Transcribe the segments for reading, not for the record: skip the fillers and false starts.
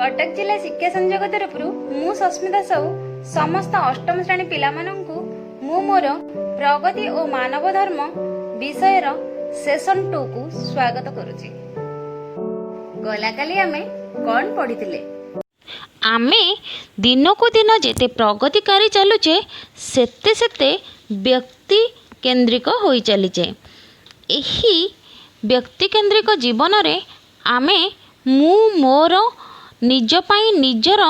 कटक जिला शिक्षा संयोग तरफ मु सस्मिता साहू समस्त अष्टम श्रेणी पिला मु मोर प्रगति और मानव धर्म विषय सेशन 2 को स्वागत करुछि। गला काली आमे कौन पढ़िथिले? आमे दिन को दिन जेते प्रगतिकारी चलुचे सेते सेते व्यक्ति केन्द्रिक होई चलीचे। एही व्यक्ति केन्द्रिक जीवन रे आमे मु मोर निज पाई निजर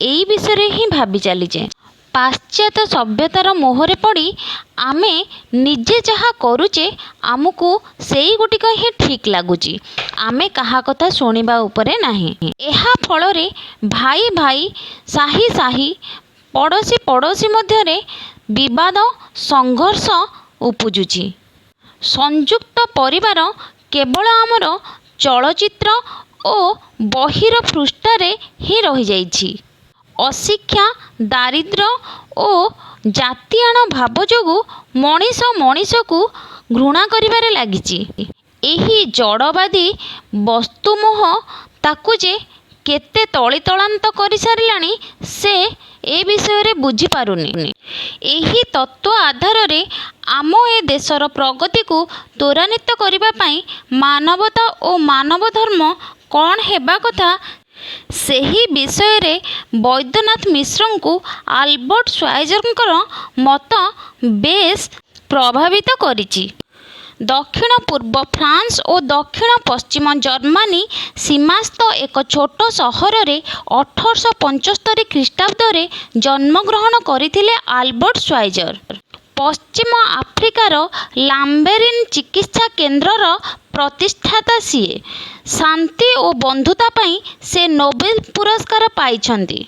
एई विषय ही भाबी चलीचे। पाश्चात्य सभ्यतार मोहरे पड़ी आमे निजे जहाँ करुचे आमको सेई गुटिक ही ठीक लगुची। आमे कहा कथा शुणिबा उपरे नाही। एहा फलरे भाई भाई साही साही पड़ोशी पड़ोशी मध्यरे विवाद संघर्ष उपजुची। संयुक्त परिवार केवल आमर चलचित्र ओ बहिर पृष्ठारे ही रही जाइछि। अशिक्षा दारिद्र्य ओ जातीयाण भाव जोगु मनीष मनीष को घृणा करिबारे लागिछि। एही जड़वादी वस्तुमोह ताकु जे केते तलितलांत करि सारिलाणी से ए विषय रे बुझी पारुनी। एही तत्व आधार रे आम ए देशर प्रगति को त्वरान्वित करिबा पई मानवता और मानव धर्म कौन हेबा कथा सेही विषय रे वैद्यनाथ मिश्र को आल्बर्ट श्वाइजर मत बेस प्रभावित करिछि। दक्षिण पूर्व फ्रांस और दक्षिण पश्चिम जर्मनी सीमास्थ एक छोट सहर रे 1875 ख्रीष्टाब्द रे जन्मग्रहण करथिले आल्बर्ट श्वाइजर। पश्चिम आफ्रिकार लाम्बेरिन चिकित्सा केन्द्रर प्रतिष्ठाता सीए। शांति और बंधुता पाई से नोबेल पुरस्कार पाइछंती।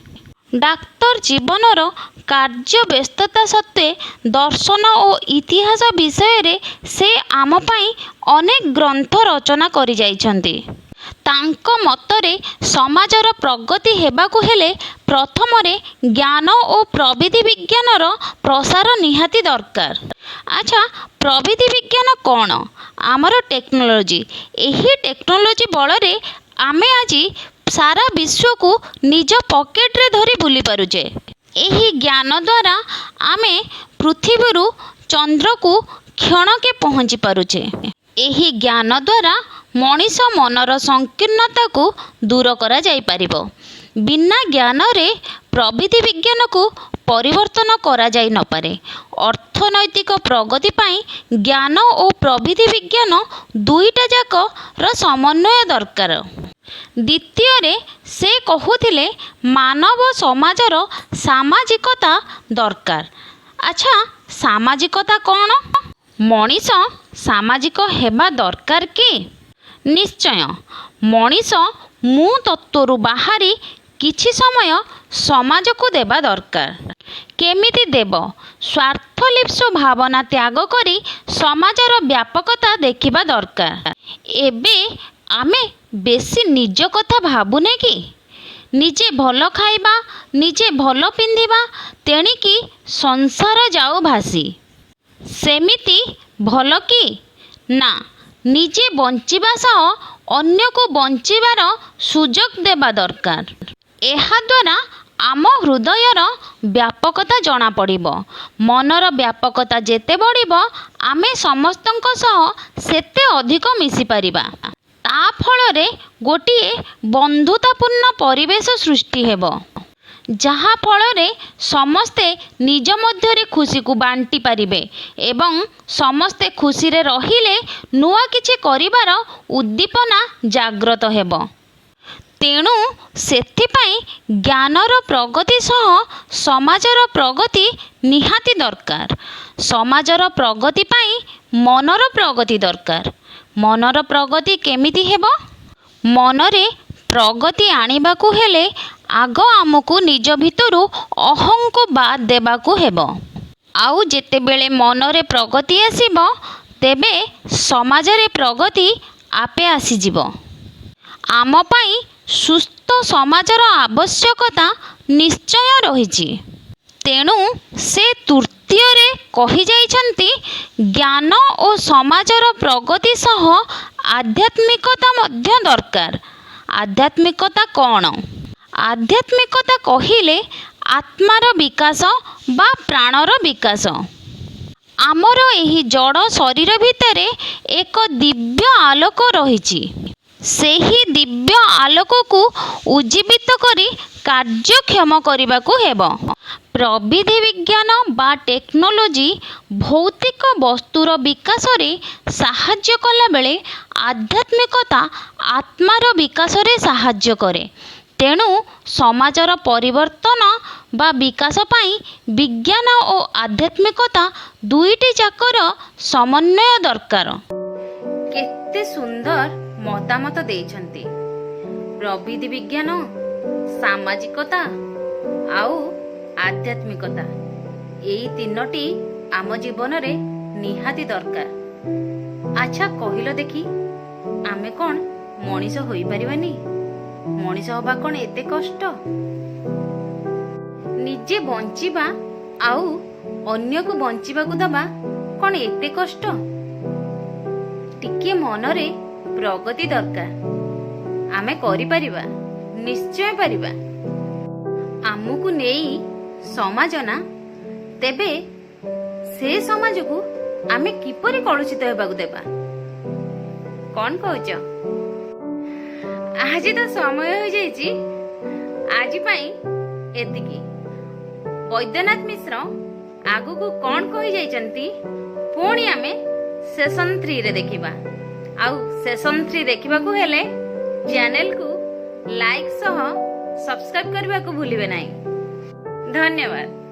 डाक्तर जीवनर कार्य व्यस्तता सत्वे दर्शन और इतिहास विषय रे से आम पाई अनेक ग्रंथ रचना करि जाइछंती। तांको मतरे समाजर प्रगति हेबाकु हेले प्रथमरे ज्ञान और प्रविधि विज्ञानर प्रसार निहाती दरकार। अच्छा, प्रविधि विज्ञान कौन? आमर टेक्नोलोजी। एही टेक्नोलोजी बलरे आमे आजी सारा विश्व को निज पॉकेट रे धरी बुली पारुचे। एही ज्ञान द्वारा आमे पृथ्वी चंद्र को क्षणके पहुँची पारुचे। एही ज्ञान द्वारा मनीष मनर संकीर्णता को दूर करा जाई पारिबो। बिना ज्ञान रे प्रविधि विज्ञान को परिवर्तन करा जाई न पारे। अर्थनैतिक प्रगति पाई ज्ञान और प्रविधि विज्ञान दुईटा जाक र समन्वय दरकार। द्वितीय रे से कहूथिले मानव समाजर सामाजिकता दरकार। अच्छा, सामाजिकता कौन? मनीष सामाजिक हेबा दरकार कि? निश्चय। मनीष मु तत्वरु बाहरी किछि समय समाज को देबा दरकार। केमिति देब? स्वार्थलिप्स भावना त्याग करी समाजर व्यापकता देखिबा दरकार। एबे आमे बेसी निज कथा भाबुने कि? निजे भल खाइबा, निजे भल पिंधिबा, तेणिकी संसार जाऊ भासी। सेमिति भल कि? ना, निजे बंचिबा सह अन्य को बंचिबार सुजोग देबा दरकार। एहा द्वारा आम हृदयर व्यापकता जना पड़िबो। मनर व्यापकता जेते बढ़िबो आमे समस्तंक सह सेते अधिक मिसी पारिबा। ता फलरे गोटिए बंधुतापूर्ण परिवेश सृष्टि हेबो, जहाँ फलरे समस्ते निज मध्यरे खुशी को बांटी पारिबे एवं समस्ते खुशी रे रहिले नुआ किछि करिबार उद्दीपना जाग्रत हेबो। तेणु सेथिपाई ज्ञानर प्रगति सह समाजर प्रगति निहाती दरकार। समाजर प्रगति पाई मनर प्रगति दरकार। मनर प्रगति केमिति हेबो? मनरे प्रगति आनिबाकु हेले आग आमको निज भितरु अहं को बाद देबाकु हेबो। आउ जेतेबेले मनरे प्रगति आसीबो तेबे समाजरे प्रगति आपे आसीजिबो। आम पाई ସୁସ୍ଥ ସମାଜର ଆବଶ୍ୟକତା ନିଶ୍ଚୟ ରହିଛି। ତେଣୁ ସେ ତୃତୀୟରେ କହିଯାଇଛନ୍ତି ଜ୍ଞାନ ଓ ସମାଜର ପ୍ରଗତି ସହ ଆଧ୍ୟାତ୍ମିକତା ମଧ୍ୟ ଦରକାର। ଆଧ୍ୟାତ୍ମିକତା କ'ଣ? ଆଧ୍ୟାତ୍ମିକତା କହିଲେ ଆତ୍ମାର ବିକାଶ ବା ପ୍ରାଣର ବିକାଶ। ଆମର ଏହି ଜଡ଼ ଶରୀର ଭିତରେ ଏକ ଦିବ୍ୟ ଆଲୋକ ରହିଛି। ସେହି ଦିବ୍ୟ ଆଲୋକକୁ ଉଜ୍ଜୀବିତ କରି କାର୍ଯ୍ୟକ୍ଷମ କରିବାକୁ ହେବ। ପ୍ରବିଧି ବିଜ୍ଞାନ ବା ଟେକ୍ନୋଲୋଜି ଭୌତିକ ବସ୍ତୁର ବିକାଶରେ ସାହାଯ୍ୟ କଲାବେଳେ ଆଧ୍ୟାତ୍ମିକତା ଆତ୍ମାର ବିକାଶରେ ସାହାଯ୍ୟ କରେ। ତେଣୁ ସମାଜର ପରିବର୍ତ୍ତନ ବା ବିକାଶ ପାଇଁ ବିଜ୍ଞାନ ଓ ଆଧ୍ୟାତ୍ମିକତା ଦୁଇଟି ଯାକର ସମନ୍ୱୟ ଦରକାର। କେତେ ସୁନ୍ଦର ମତାମତ ଦେଇଛନ୍ତି। ପ୍ରବିଧି ବିଜ୍ଞାନ, ସାମାଜିକତା ଆଉ ଆଧ୍ୟାତ୍ମିକତା, ଏଇ ତିନୋଟି ଆମ ଜୀବନରେ ନିହାତି ଦରକାର। ଆଚ୍ଛା କହିଲ ଦେଖି, ଆମେ କ'ଣ ମଣିଷ ହୋଇପାରିବାନି? ମଣିଷ ହବା କ'ଣ ଏତେ କଷ୍ଟ? ନିଜେ ବଞ୍ଚିବା ଆଉ ଅନ୍ୟକୁ ବଞ୍ଚିବାକୁ ଦବା କ'ଣ ଏତେ କଷ୍ଟ? ଟିକେ ମନରେ ପ୍ରଗତି ଦରକାର। ଆମେ କରିପାରିବା, ନିଶ୍ଚୟ ପାରିବା। ଆମକୁ ନେଇ ସମାଜ ନା, ତେବେ ସେ ସମାଜକୁ ଆମେ କିପରି କଳୁଷିତ ହେବାକୁ ଦେବା? କ'ଣ କହୁଛ? ଆଜି ତ ସମୟ ହୋଇଯାଇଛି। ଆଜି ପାଇଁ ଏତିକି। ବୈଦ୍ୟନାଥ ମିଶ୍ର ଆଗକୁ କ'ଣ କହିଯାଇଛନ୍ତି ପୁଣି ଆମେ ସେସନ୍ 3ରେ ଦେଖିବା। ଆଉ ସେସନ୍ 3 ଦେଖିବାକୁ ହେଲେ ଚ୍ୟାନେଲକୁ ଲାଇକ୍ ସହ ସବସ୍କ୍ରାଇବ୍ କରିବାକୁ ଭୁଲିବେ ନାହିଁ। ଧନ୍ୟବାଦ।